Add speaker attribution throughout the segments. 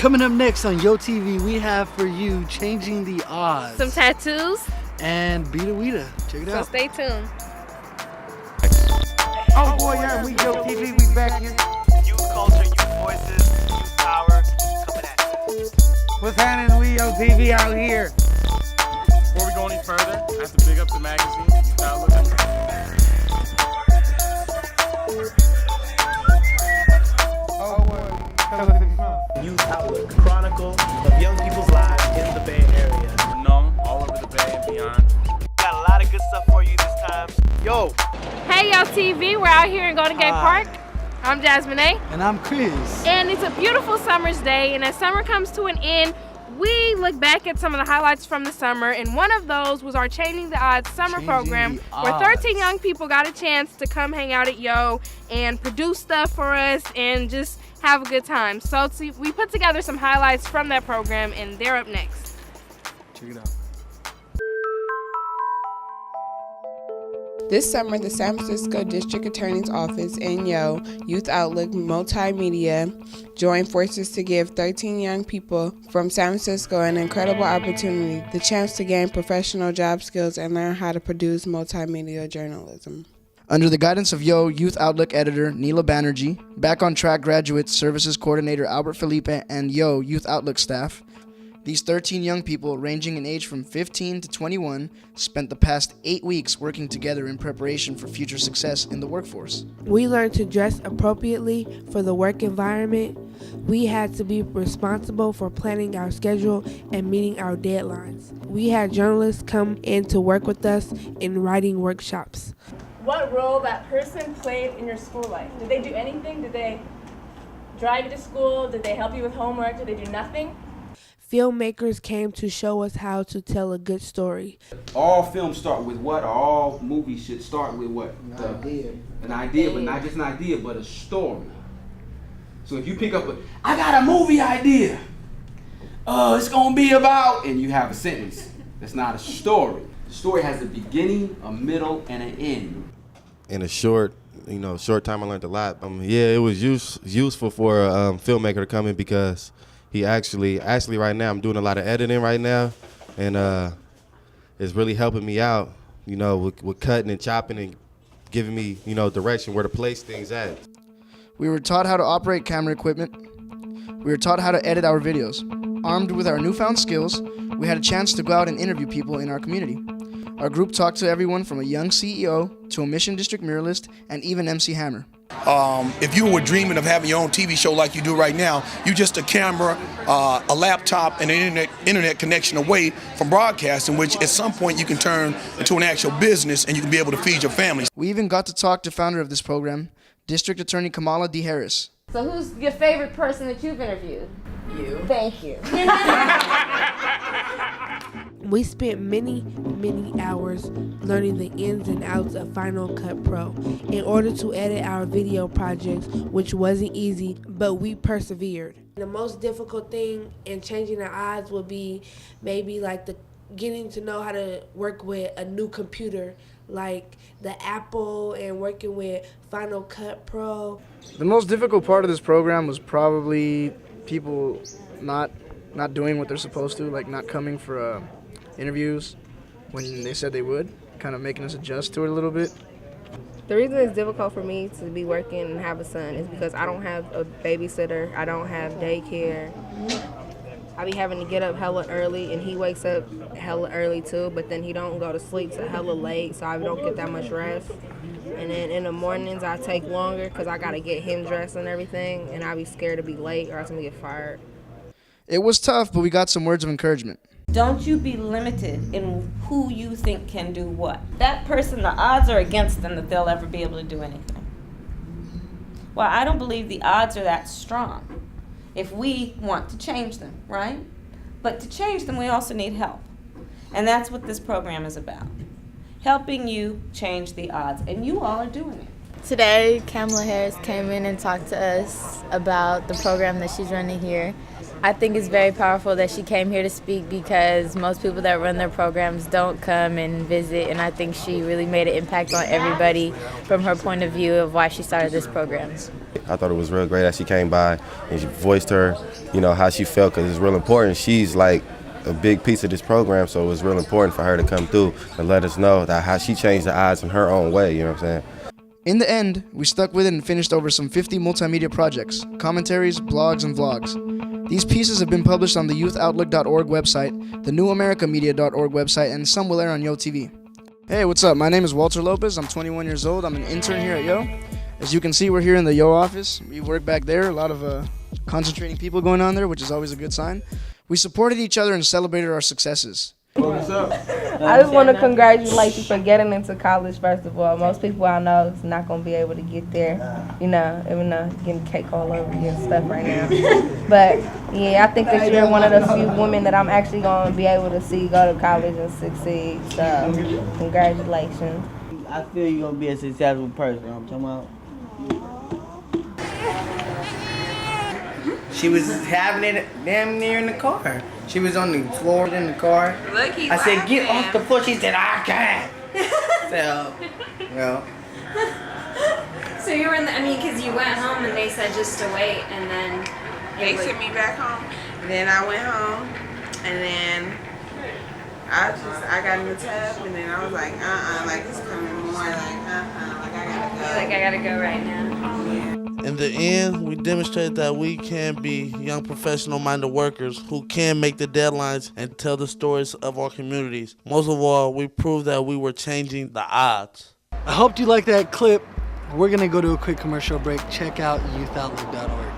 Speaker 1: Coming up next on Yo TV, we have for you Changing the Odds.
Speaker 2: Some tattoos.
Speaker 1: And Beta Weeda. Check it out.
Speaker 2: So stay tuned.
Speaker 3: Oh boy, yeah, we Yo TV, we back here.
Speaker 4: Youth culture, youth voices, youth power, coming at you.
Speaker 3: What's happening? We Yo TV out here.
Speaker 5: Before we go any further, I have to big up the magazine. Youth Outlook.
Speaker 4: Youth Outlook, chronicle of young people's lives in the Bay Area.
Speaker 5: We're known all over the Bay and beyond.
Speaker 4: Got a lot of good stuff for you this time. Yo!
Speaker 2: Hey, Yo TV, we're out here in Golden Gate Park. I'm Jasmine A.
Speaker 1: And I'm Chris.
Speaker 2: And it's a beautiful summer's day, and as summer comes to an end, we look back at some of the highlights from the summer, and one of those was our Changing the Odds summer program, where 13 young people got a chance to come hang out at Yo and produce stuff for us and just have a good time. So we put together some highlights from that program, and they're up next.
Speaker 1: Check it out.
Speaker 6: This summer, the San Francisco District Attorney's Office and Yo Youth Outlook Multimedia joined forces to give 13 young people from San Francisco an incredible opportunity, the chance to gain professional job skills and learn how to produce multimedia journalism.
Speaker 7: Under the guidance of Yo Youth Outlook editor Neela Banerjee, Back on Track graduate services coordinator Albert Felipe, and Yo Youth Outlook staff, these 13 young people, ranging in age from 15 to 21, spent the past 8 weeks working together in preparation for future success in the workforce.
Speaker 6: We learned to dress appropriately for the work environment. We had to be responsible for planning our schedule and meeting our deadlines. We had journalists come in to work with us in writing workshops.
Speaker 8: What role that person played in your school life? Did they do anything? Did they drive you to school? Did they help you with homework? Did they do nothing?
Speaker 6: Filmmakers came to show us how to tell a good story.
Speaker 9: All films start with what? Or all movies should start with what? An idea, but not just an idea, but a story. So if you pick up I got a movie idea. It's gonna be about, and you have a sentence. That's not a story. The story has a beginning, a middle, and an end.
Speaker 10: In a short time, I learned a lot. It was useful for a filmmaker to come in because he actually right now I'm doing a lot of editing right now, and it's really helping me out, with cutting and chopping and giving me, direction where to place things at.
Speaker 7: We were taught how to operate camera equipment. We were taught how to edit our videos. Armed with our newfound skills, we had a chance to go out and interview people in our community. Our group talked to everyone from a young CEO to a Mission District muralist and even MC Hammer.
Speaker 11: If you were dreaming of having your own TV show like you do right now, you just a camera, a laptop, and an internet connection away from broadcasting, which at some point you can turn into an actual business and you can be able to feed your family.
Speaker 7: We even got to talk to founder of this program, District Attorney Kamala D. Harris.
Speaker 12: So who's your favorite person that you've interviewed? You. Thank you.
Speaker 6: We spent many hours learning the ins and outs of Final Cut Pro in order to edit our video projects, which wasn't easy, but we persevered. The most difficult thing in changing the odds would be maybe like getting to know how to work with a new computer like the Apple and working with Final Cut Pro.
Speaker 1: The most difficult part of this program was probably people not doing what they're supposed to, like not coming for interviews when they said they would, kind of making us adjust to it a little bit.
Speaker 13: The reason it's difficult for me to be working and have a son is because I don't have a babysitter, I don't have daycare. I be having to get up hella early, and he wakes up hella early too, but then he don't go to sleep till hella late, so I don't get that much rest. And then in the mornings I take longer because I gotta get him dressed and everything, and I be scared to be late or else I'm gonna get fired.
Speaker 7: It was tough, but we got some words of encouragement.
Speaker 14: Don't you be limited in who you think can do what. That person, the odds are against them that they'll ever be able to do anything. Well, I don't believe the odds are that strong if we want to change them, right? But to change them, we also need help. And that's what this program is about. Helping you change the odds. And you all are doing it.
Speaker 15: Today, Kamala Harris came in and talked to us about the program that she's running here. I think it's very powerful that she came here to speak because most people that run their programs don't come and visit, and I think she really made an impact on everybody from her point of view of why she started this program.
Speaker 10: I thought it was real great that she came by and she voiced her, how she felt, because it's real important. She's like a big piece of this program, so it was real important for her to come through and let us know that how she changed the odds in her own way, you know what I'm saying?
Speaker 7: In the end, we stuck with it and finished over some 50 multimedia projects, commentaries, blogs, and vlogs. These pieces have been published on the youthoutlook.org website, the newamericamedia.org website, and some will air on Yo TV. Hey, what's up? My name is Walter Lopez. I'm 21 years old. I'm an intern here at Yo. As you can see, we're here in the Yo office. We work back there. A lot of concentrating people going on there, which is always a good sign. We supported each other and celebrated our successes.
Speaker 9: What's up?
Speaker 13: I just want to congratulate you for getting into college, first of all. Most people I know is not going to be able to get there, even though getting cake all over you and stuff right now. But, yeah, I think that you're one of the few women that I'm actually going to be able to see go to college and succeed. So, congratulations.
Speaker 16: I feel you're going to be a successful person. I'm talking about. She was having it damn near in the car. She was on the floor in the car.
Speaker 17: Look, he's
Speaker 16: I said,
Speaker 17: laughing.
Speaker 16: get off the floor. She said, I can't. So, well.
Speaker 12: So you were in because you went home and they said just to wait, and then
Speaker 17: They sent me back home. Then I went home, and then I got in the tub, and then I was like, like it's coming more, like I gotta go.
Speaker 12: Like I gotta go right now.
Speaker 18: In the end, we demonstrated that we can be young professional-minded workers who can make the deadlines and tell the stories of our communities. Most of all, we proved that we were changing the odds.
Speaker 19: I hope you like that clip. We're going to go to a quick commercial break. Check out yothoutlook.org.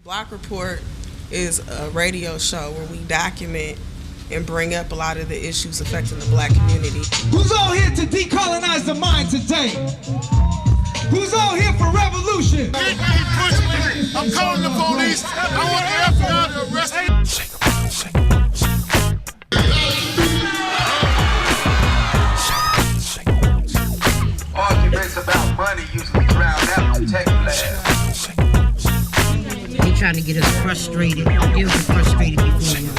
Speaker 17: Block Report is a radio show where we document and bring up a lot of the issues affecting the black community.
Speaker 20: Who's all here to decolonize the mind today? Who's all here for revolution?
Speaker 5: I'm calling the police. I want the FBI to arrest me.
Speaker 20: Arguments about money usually drown out the tech blast.
Speaker 21: They're trying to get us frustrated. Get us frustrated before you.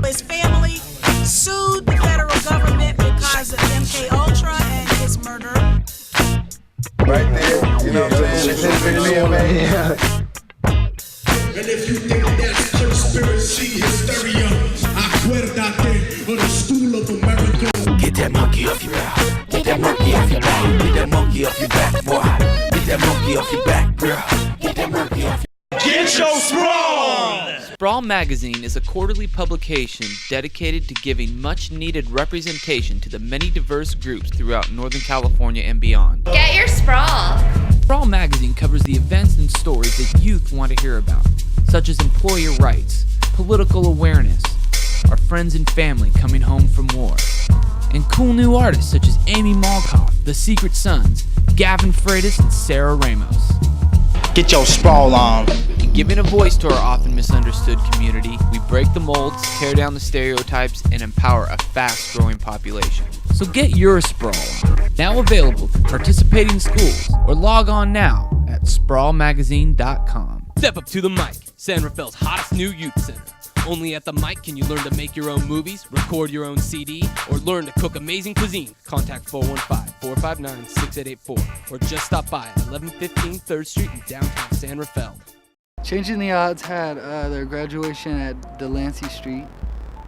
Speaker 22: His family sued the federal government because of MK Ultra and his murder.
Speaker 20: Right there, you know what I'm saying? Yeah.
Speaker 23: And if you think that's conspiracy hysteria, acuérdate of the School of America.
Speaker 20: Get that monkey off your back. Get that monkey off your back. Get that monkey off your back, boy. Get that monkey off your back, girl. Get that monkey off your back.
Speaker 23: Get your sprawl!
Speaker 24: Sprawl Magazine is a quarterly publication dedicated to giving much-needed representation to the many diverse groups throughout Northern California and beyond.
Speaker 12: Get your sprawl.
Speaker 24: Sprawl Magazine covers the events and stories that youth want to hear about, such as employer rights, political awareness, our friends and family coming home from war, and cool new artists such as Amy Malkoff, The Secret Sons, Gavin Freitas, and Sarah Ramos.
Speaker 16: Get your sprawl on.
Speaker 24: In giving a voice to our often misunderstood community, we break the molds, tear down the stereotypes, and empower a fast-growing population. So get your sprawl on. Now available through participating schools, or log on now at sprawlmagazine.com.
Speaker 25: Step up to the mic, San Rafael's hottest new youth center. Only at the mic can you learn to make your own movies, record your own CD, or learn to cook amazing cuisine. Contact 415-459-6884 or just stop by at 1115 3rd Street in downtown San Rafael.
Speaker 19: Changing the Odds had their graduation at Delancey Street.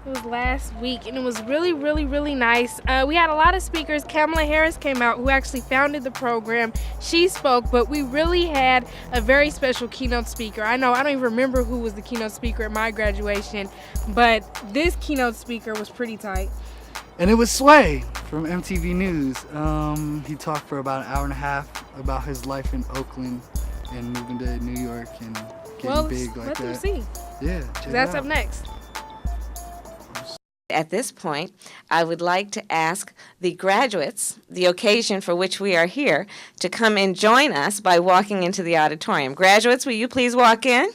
Speaker 2: It was last week, and it was really, really, really nice. We had a lot of speakers. Kamala Harris came out, who actually founded the program. She spoke, but we really had a very special keynote speaker. I don't even remember who was the keynote speaker at my graduation, but this keynote speaker was pretty tight.
Speaker 19: And it was Sway from MTV News. He talked for about an hour and a half about his life in Oakland and moving to New York and getting big like
Speaker 2: let them
Speaker 19: that.
Speaker 2: see.
Speaker 19: Yeah, check it
Speaker 2: That's
Speaker 19: out.
Speaker 2: up next.
Speaker 3: At this point, I would like to ask the graduates, the occasion for which we are here, to come and join us by walking into the auditorium. Graduates, will you please walk in?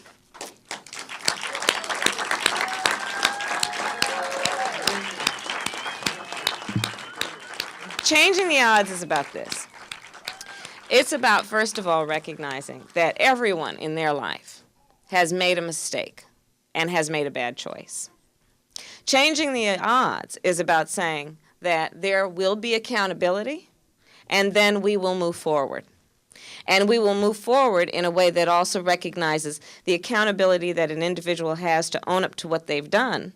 Speaker 3: Changing the odds is about this. It's about, first of all, recognizing that everyone in their life has made a mistake and has made a bad choice. Changing the odds is about saying that there will be accountability, and then we will move forward. And we will move forward in a way that also recognizes the accountability that an individual has to own up to what they've done,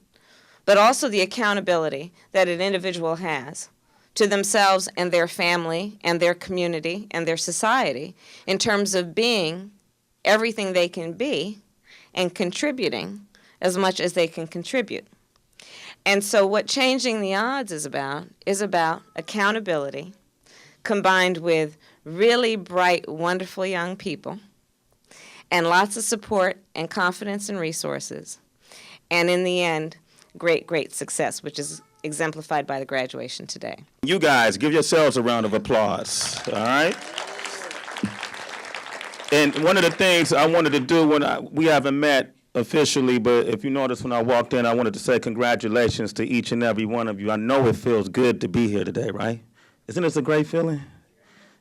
Speaker 3: but also the accountability that an individual has to themselves and their family and their community and their society in terms of being everything they can be and contributing as much as they can contribute. And so what changing the odds is about accountability combined with really bright, wonderful young people and lots of support and confidence and resources. And in the end, great, great success, which is exemplified by the graduation today.
Speaker 4: You guys, give yourselves a round of applause, all right? And one of the things I wanted to do we haven't met officially, but if you notice when I walked in, I wanted to say congratulations to each and every one of you. I know it feels good to be here today, right? Isn't this a great feeling?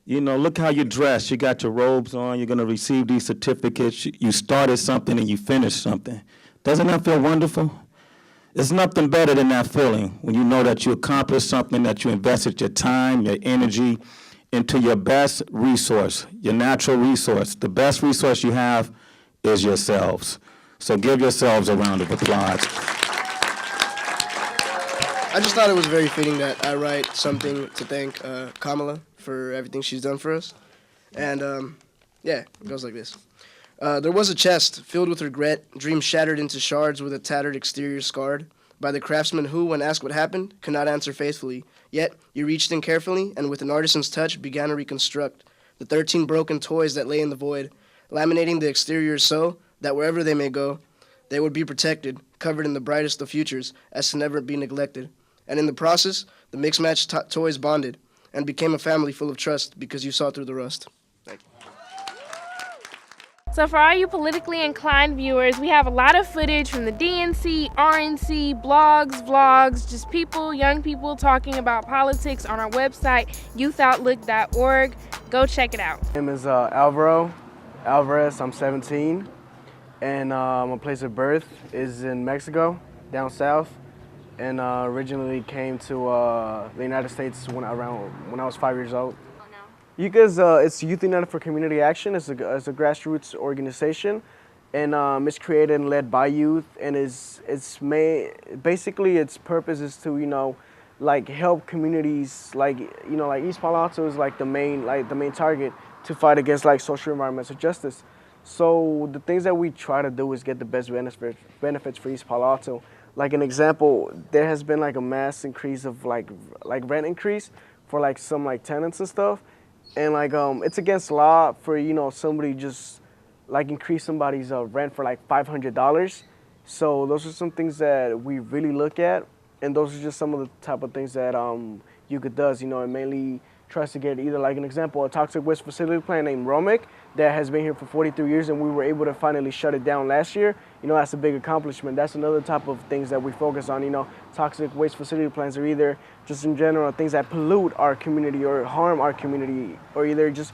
Speaker 4: You know, look how you're dressed. You got your robes on. You're going to receive these certificates. You started something and you finished something. Doesn't that feel wonderful? There's nothing better than that feeling when you know that you accomplished something, that you invested your time, your energy into your best resource, your natural resource. The best resource you have is yourselves. So give yourselves a round of applause.
Speaker 1: I just thought it was very fitting that I write something to thank Kamala for everything she's done for us. And yeah, it goes like this. There was a chest filled with regret, dreams shattered into shards with a tattered exterior scarred by the craftsman who, when asked what happened, could not answer faithfully. Yet you reached in carefully and with an artisan's touch began to reconstruct the 13 broken toys that lay in the void, laminating the exterior so that wherever they may go, they would be protected, covered in the brightest of futures, as to never be neglected. And in the process, the mixed-match toys bonded and became a family full of trust because you saw through the rust. Thank you.
Speaker 2: So for all you politically inclined viewers, we have a lot of footage from the DNC, RNC, blogs, vlogs, just people, young people talking about politics on our website, youthoutlook.org. Go check it out.
Speaker 6: My name is Alvaro Alvarez. I'm 17, and my place of birth is in Mexico, down south, and originally came to the United States when I was 5 years old. Because it's Youth United for Community Action. It's a grassroots organization, and it's created and led by youth. And basically its purpose is to like help communities like East Palo Alto is like the main target to fight against like social environmental justice. So the things that we try to do is get the best benefits for East Palo Alto. Like an example, there has been like a mass increase of like rent increase for like some like tenants and stuff. And like it's against law for somebody just like increase somebody's rent for like $500. So those are some things that we really look at, and those are just some of the type of things that UCA does. It mainly tries to get either like an example, a toxic waste facility plant named Romic that has been here for 43 years, and we were able to finally shut it down last year. That's a big accomplishment. That's another type of things that we focus on. Toxic waste facility plants are either just in general things that pollute our community or harm our community, or either just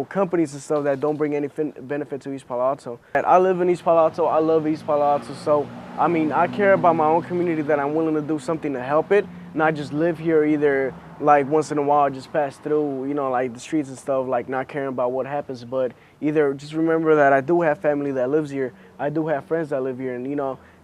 Speaker 6: companies and stuff that don't bring any benefit to East Palo Alto. I live in East Palo Alto. I love East Palo Alto. So, I care about my own community that I'm willing to do something to help it, not just live here either like once in a while, just pass through, like the streets and stuff, like not caring about what happens, but either just remember that I do have family that lives here. I do have friends that live here, and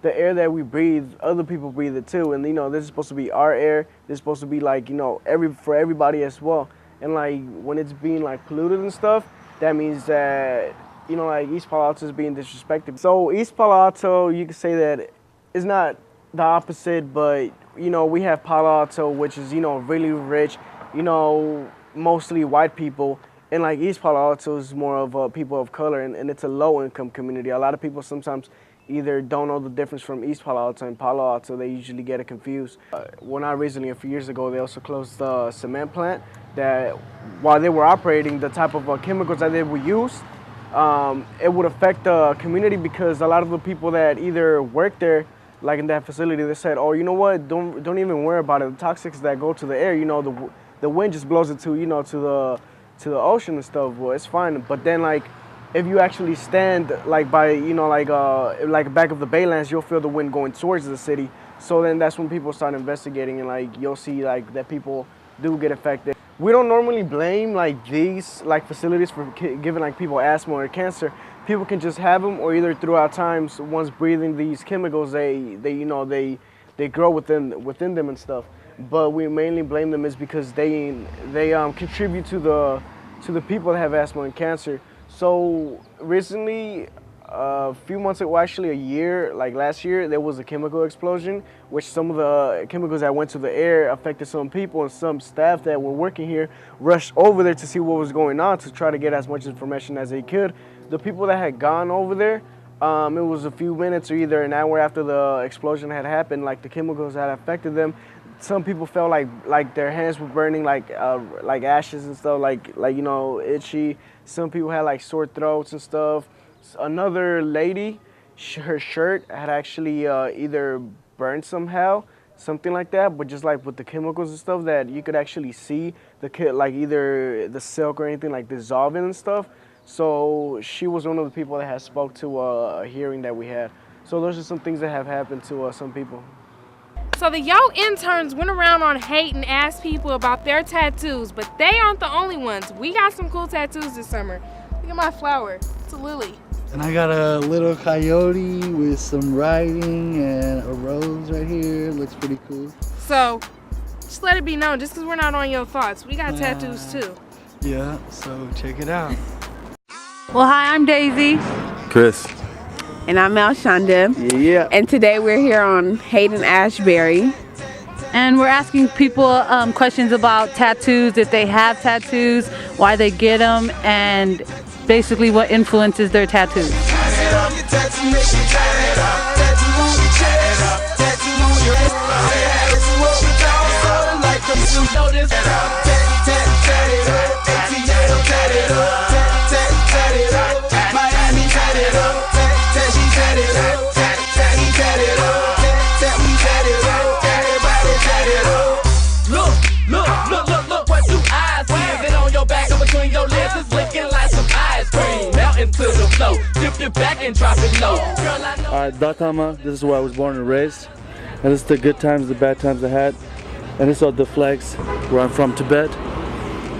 Speaker 6: the air that we breathe, other people breathe it too. And this is supposed to be our air. This is supposed to be like, for everybody as well. And like when it's being like polluted and stuff, that means that, like East Palo Alto is being disrespected. So East Palo Alto, you could say that it's not the opposite, but we have Palo Alto, which is really rich, mostly white people, and like East Palo Alto is more of people of color, and it's a low-income community. A lot of people sometimes either don't know the difference from East Palo Alto and Palo Alto. They usually get it confused. Well, not recently, a few years ago, they also closed the cement plant that while they were operating, the type of chemicals that they would use, it would affect the community because a lot of the people that either work there, like in that facility, they said, oh, you know what, don't even worry about it. The toxics that go to the air, the wind just blows it to the ocean and stuff. Well, it's fine. But then like if you actually stand like by like back of the Baylands, you'll feel the wind going towards the city. So then that's when people start investigating, and like you'll see like that people do get affected. We don't normally blame like these like facilities for giving like people asthma or cancer. People can just have them, or either throughout times, once breathing these chemicals, they grow within them and stuff. But we mainly blame them is because they contribute to the people that have asthma and cancer. So recently, a few months ago, actually a year, like last year, there was a chemical explosion, which some of the chemicals that went to the air affected some people, and some staff that were working here rushed over there to see what was going on to try to get as much information as they could. The people that had gone over there, it was a few minutes or either an hour after the explosion had happened, like the chemicals had affected them. Some people felt like their hands were burning, like ashes and stuff, like itchy. Some people had like sore throats and stuff. Another lady, her shirt had actually either burned somehow, something like that, but just like with the chemicals and stuff that you could actually see like either the silk or anything like dissolving and stuff. So she was one of the people that had spoke to a hearing that we had. So those are some things that have happened to some people.
Speaker 2: So the Yo interns went around on Hate and asked people about their tattoos, but they aren't the only ones. We got some cool tattoos this summer. Look at my flower. It's a lily.
Speaker 19: And I got a little coyote with some writing and a rose right here. Looks pretty cool.
Speaker 2: So just let it be known, just because we're not on your thoughts, we got tattoos too.
Speaker 19: Yeah, so check it out.
Speaker 8: Well, hi, I'm Daisy.
Speaker 10: Chris.
Speaker 8: And I'm Melshonda.
Speaker 6: Yeah.
Speaker 8: And today we're here on Hayden Ashbury.
Speaker 11: And we're asking people questions about tattoos, if they have tattoos, why they get them, and basically what influences their tattoos.
Speaker 10: Alright, Dakama, this is where I was born and raised. And this is the good times, the bad times I had. And this are the flags where I'm from, Tibet.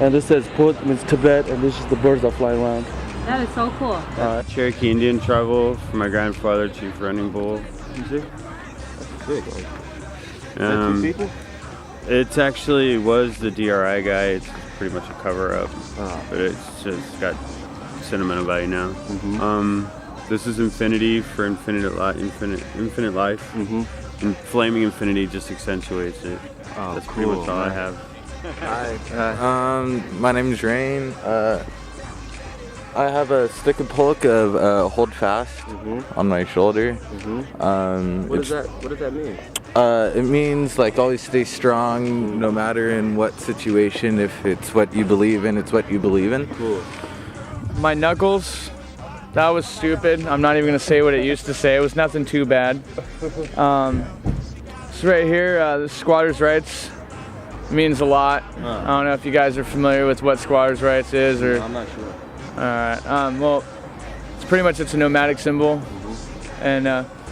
Speaker 10: And this says Put, means Tibet, and this is the birds that fly around.
Speaker 11: That is so cool.
Speaker 14: Cherokee Indian tribal from my grandfather, Chief Running Bull.
Speaker 10: You see? That's sick.
Speaker 14: It actually was the DRI guy. It's pretty much a cover-up, but it's just got sentimental value now. This is infinity for infinite life. And flaming infinity just accentuates it. That's pretty much all I have.
Speaker 15: Hi. My name is Rain. I have a stick and poke of hold fast on my shoulder.
Speaker 10: What does that mean?
Speaker 15: It means like always stay strong no matter in what situation. If it's what you believe in, it's what you believe in.
Speaker 10: Cool.
Speaker 26: My knuckles, that was stupid. I'm not even gonna say what it used to say. It was nothing too bad. This right here, the squatters' rights means a lot. I don't know if you guys are familiar with what squatters' rights is, or.
Speaker 10: No, I'm not sure.
Speaker 26: Alright, well, it's a nomadic symbol. And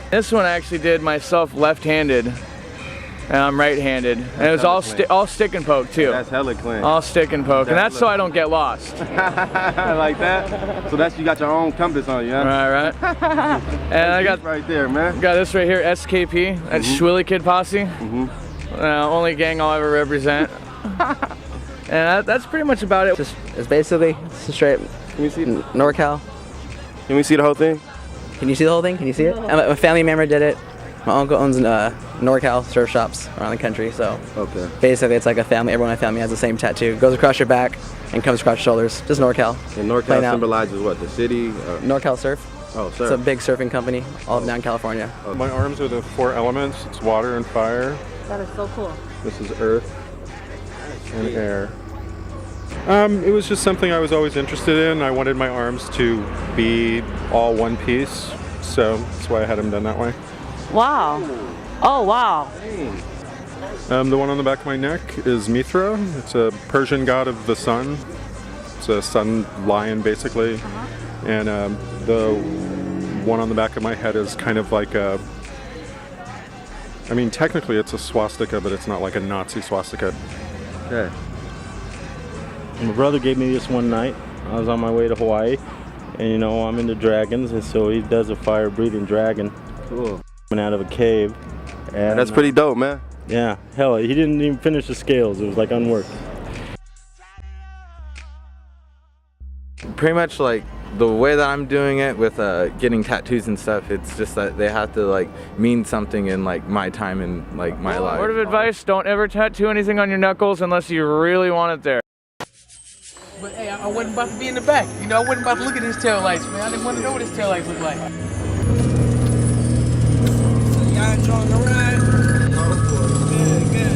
Speaker 26: this one I actually did myself left-handed, and I'm right-handed. And it was all stick and poke too.
Speaker 10: That's hella clean.
Speaker 26: All stick and poke, and that's so I don't get lost.
Speaker 10: Like that? So you got your own compass on you, huh?
Speaker 26: Right. And I got
Speaker 10: right there, man.
Speaker 26: Got this right here, SKP. That's Schwilly Kid Posse. Only gang I'll ever represent. And that's pretty much about it.
Speaker 27: It's basically straight.
Speaker 10: Can you see
Speaker 27: NorCal.
Speaker 10: Can we see the whole thing?
Speaker 27: Can you see the whole thing? Can you see it? A family member did it. My uncle owns NorCal surf shops around the country, so basically it's like a family. Everyone in my family has the same tattoo. Goes across your back and comes across your shoulders. Just NorCal.
Speaker 5: And NorCal symbolizes what? The city?
Speaker 27: NorCal Surf.
Speaker 5: Oh, surf.
Speaker 27: It's a big surfing company all down California.
Speaker 7: My arms are the 4 elements. It's water and fire.
Speaker 11: That is so cool.
Speaker 7: This is earth and air. It was just something I was always interested in. I wanted my arms to be all one piece, so that's why I had them done that way.
Speaker 11: Wow. Oh, wow.
Speaker 7: The one on the back of my neck is Mithra. It's a Persian god of the sun. It's a sun lion, basically. And the one on the back of my head is kind of like a... I mean, technically it's a swastika, but it's not like a Nazi swastika.
Speaker 5: Okay.
Speaker 9: My brother gave me this one night. I was on my way to Hawaii, and you know, I'm into dragons, and so he does a fire-breathing dragon.
Speaker 5: Cool.
Speaker 9: Coming out of a cave. And
Speaker 5: that's pretty dope, man.
Speaker 9: Yeah, hell, he didn't even finish the scales. It was like unworked.
Speaker 15: Pretty much like the way that I'm doing it with getting tattoos and stuff, it's just that they have to like mean something in like my time and like my life.
Speaker 26: Word of advice, don't ever tattoo anything on your knuckles unless you really want it there.
Speaker 13: But hey, I wasn't about to be in the back. You know, I wasn't about to look at his taillights, man. I didn't want to know what his taillights look like.
Speaker 22: So y'all enjoying the ride? Good, good.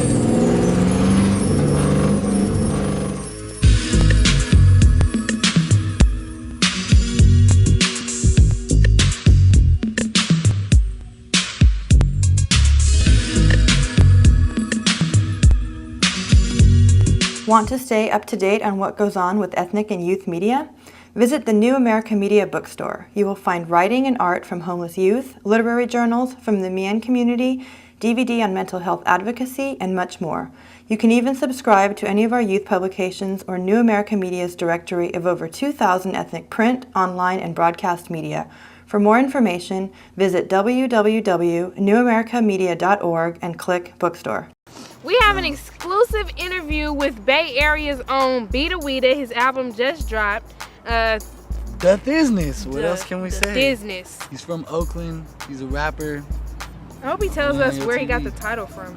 Speaker 17: Want to stay up to date on what goes on with ethnic and youth media? Visit the New America Media bookstore. You will find writing and art from homeless youth, literary journals from the Mian community, DVD on mental health advocacy, and much more. You can even subscribe to any of our youth publications or New America Media's directory of over 2,000 ethnic print, online, and broadcast media. For more information, visit www.newamericamedia.org and click Bookstore.
Speaker 2: We have an exclusive interview with Bay Area's own Beta Weeda. His album just dropped.
Speaker 19: The Business. What else can we say?
Speaker 2: Business.
Speaker 19: He's from Oakland. He's a rapper.
Speaker 2: I hope he tells us where he got the title from.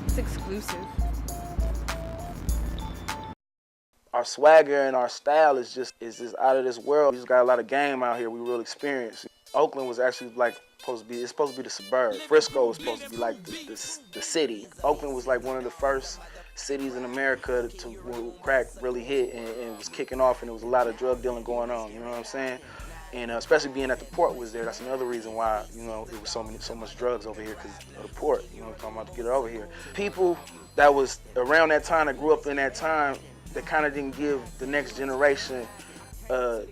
Speaker 2: It's exclusive.
Speaker 18: Our swagger and our style is just out of this world. We just got a lot of game out here. We real experienced. Oakland was actually like supposed to be the suburb. Frisco was supposed to be like the city. Oakland was like one of the first cities in America to where crack really hit and was kicking off, and there was a lot of drug dealing going on. You know what I'm saying? And especially being at the port was there. That's another reason why, you know, it was so much drugs over here, because of the port. You know, I'm talking about to get it over here. People that was around that time, that grew up in that time, that kind of didn't give the next generation the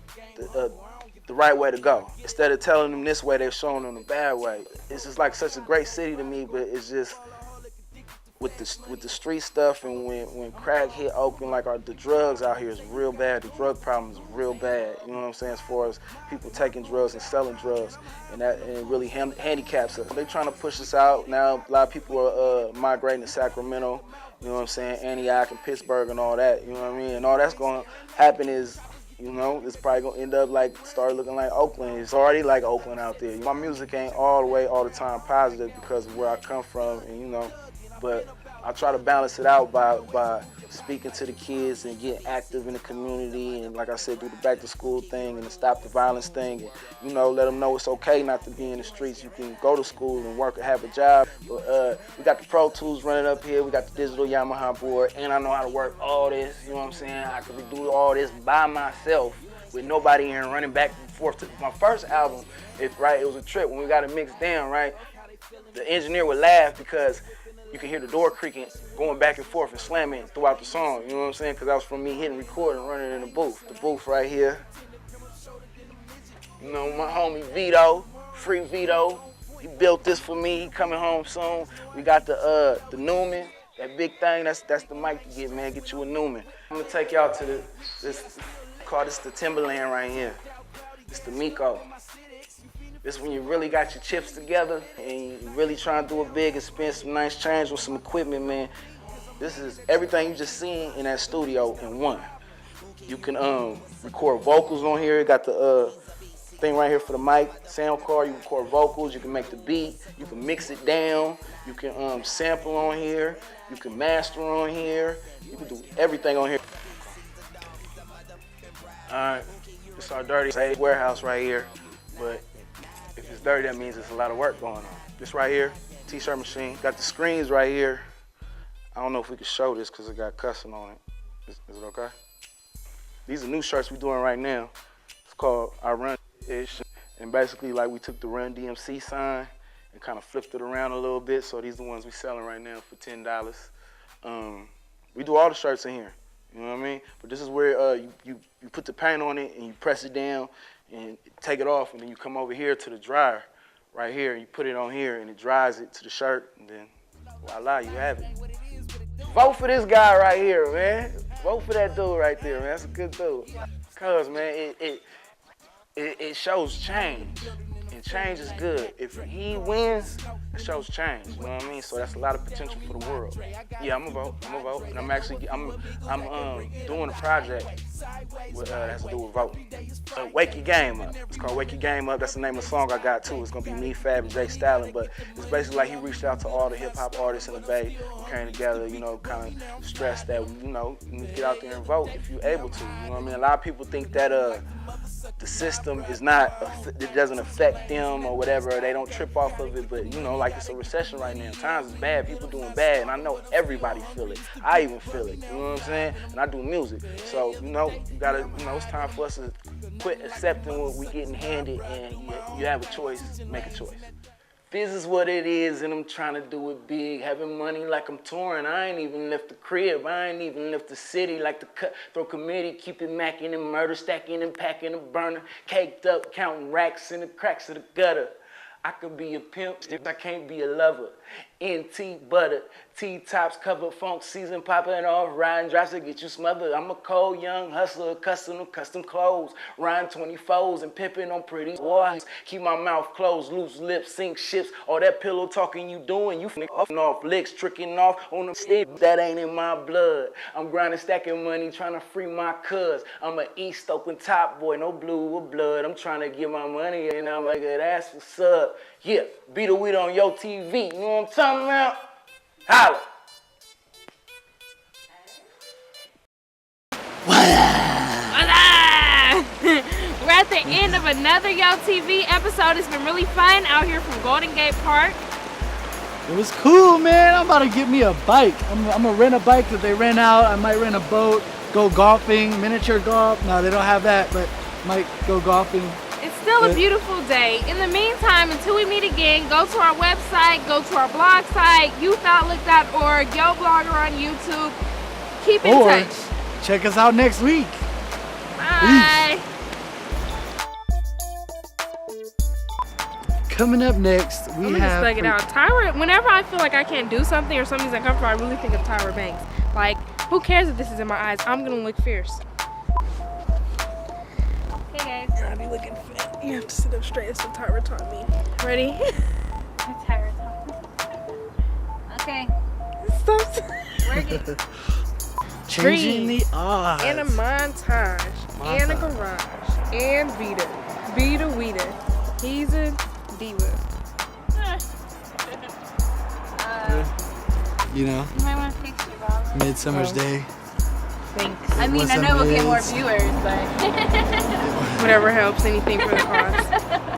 Speaker 18: right way to go. Instead of telling them this way, they're showing them the bad way. It's just like such a great city to me, but it's just with the street stuff, and when crack hit Oakland, like the drugs out here is real bad. The drug problem is real bad. You know what I'm saying? As far as people taking drugs and selling drugs, and it really handicaps us. They're trying to push us out now. A lot of people are migrating to Sacramento. You know what I'm saying? Antioch and Pittsburgh and all that. You know what I mean? And all that's going to happen is, you know, it's probably going to end up start looking like Oakland. It's already like Oakland out there. My music ain't all the time positive because of where I come from, and you know, but I try to balance it out by speaking to the kids and getting active in the community, and like I said, do the back to school thing and the stop the violence thing, and you know, let them know it's okay not to be in the streets. You can go to school and work and have a job. But we got the Pro Tools running up here. We got the digital Yamaha board, and I know how to work all this. You know what I'm saying? I could do all this by myself with nobody in running back and forth. To my first album, it was a trip when we got it mixed down. Right, the engineer would laugh because you can hear the door creaking, going back and forth and slamming throughout the song. You know what I'm saying? Because that was from me hitting record and running in the booth. The booth right here. You know, my homie Vito, Free Vito, he built this for me. He coming home soon. We got the Newman, that big thing. That's the mic to get, man. Get you a Newman. I'm gonna take y'all to this the Timberland right here. It's the Miko. This is when you really got your chips together and you really trying to do it big and spend some nice change with some equipment, man. This is everything you just seen in that studio in one. You can record vocals on here. Got the thing right here for the mic, sound card. You can record vocals. You can make the beat. You can mix it down. You can sample on here. You can master on here. You can do everything on here. All right, this is our dirty warehouse right here. But if it's dirty, that means there's a lot of work going on. This right here, t-shirt machine. Got the screens right here. I don't know if we can show this because it got cussing on it. Is it okay? These are new shirts we're doing right now. It's called our Run-ish. And basically, like, we took the Run DMC sign and kind of flipped it around a little bit. So these are the ones we're selling right now for $10. We do all the shirts in here. You know what I mean? But this is where you put the paint on it and you press it down and take it off, and then you come over here to the dryer right here and you put it on here and it dries it to the shirt, and then voila, you have it. Vote for this guy right here, man. Vote for that dude right there, man. That's a good dude. Cause, man, it shows change. And change is good. If he wins, it shows change. You know what I mean? So that's a lot of potential for the world. Yeah, I'm gonna vote. And I'm doing a project that has to do with voting. Wake Your Game Up. It's called Wake Your Game Up. That's the name of the song I got too. It's gonna be me, Fab, and Jay Stalin. But it's basically like he reached out to all the hip hop artists in the Bay who came together, you know, kind of stressed that, you know, you need to get out there and vote if you're able to. You know what I mean? A lot of people think that the system is it doesn't affect them or whatever, or they don't trip off of it, but you know, like it's a recession right now. Times is bad, people doing bad, and I know everybody feel it. I even feel it, you know what I'm saying? And I do music. So, you know, you gotta, you know, it's time for us to quit accepting what we getting handed, and you have a choice, make a choice. This is what it is, and I'm trying to do it big. Having money like I'm touring. I ain't even left the crib. I ain't even left the city like the cutthroat committee. Keep it macking and murder, stacking and packing a burner. Caked up, counting racks in the cracks of the gutter. I could be a pimp, I can't be a lover. NT butter, T-tops, covered funk, season popping off, riding drops to get you smothered. I'm a cold young hustler, custom clothes, riding 24s and pimping on pretty boys. Keep my mouth closed, loose lips, sink ships. All that pillow talking you doing, you off licks, tricking off on them sticks. That ain't in my blood. I'm grinding, stacking money, trying to free my cuz. I'm an East Oakland top boy, no blue or blood. I'm trying to get my money and I'm like, that's what's up. Yeah, beat the weed on your TV, you know what I'm talking about? Holla.
Speaker 2: We're at the end of another Yo TV episode. It's been really fun out here from Golden Gate Park.
Speaker 19: It was cool, man. I'm about to get me a bike. I'm gonna rent a bike that they rent out. I might rent a boat, go golfing, miniature golf. No, they don't have that, but might go golfing.
Speaker 2: It's still a beautiful day. In the meantime, until we meet again, go to our website, go to our blog site, youthoutlook.org, Yo Blogger on YouTube. Keep in touch.
Speaker 19: Check us out next week.
Speaker 2: Bye.
Speaker 19: Coming up next, we
Speaker 2: I'm
Speaker 19: have...
Speaker 2: just thug it out. Tyra, whenever I feel like I can't do something or something's uncomfortable, I really think of Tyra Banks. Like, who cares if this is in my eyes? I'm gonna look fierce. Hey guys.
Speaker 12: You're already looking fat. You have to sit up straight. That's what Tyra taught me.
Speaker 2: Ready?
Speaker 12: That's Tyra taught me.
Speaker 2: Okay.
Speaker 12: Stop.
Speaker 2: Working.
Speaker 19: Changing the odds.
Speaker 12: And a montage. And a garage. And Vita. Vita Weeda. He's a diva.
Speaker 19: You know,
Speaker 12: You might want to fix your Bob.
Speaker 19: Midsummer's Day.
Speaker 12: Thanks. I mean,
Speaker 19: What's
Speaker 12: I
Speaker 19: up,
Speaker 12: know we'll get more
Speaker 19: mids?
Speaker 12: viewers, but
Speaker 2: Whatever helps, anything for the cause.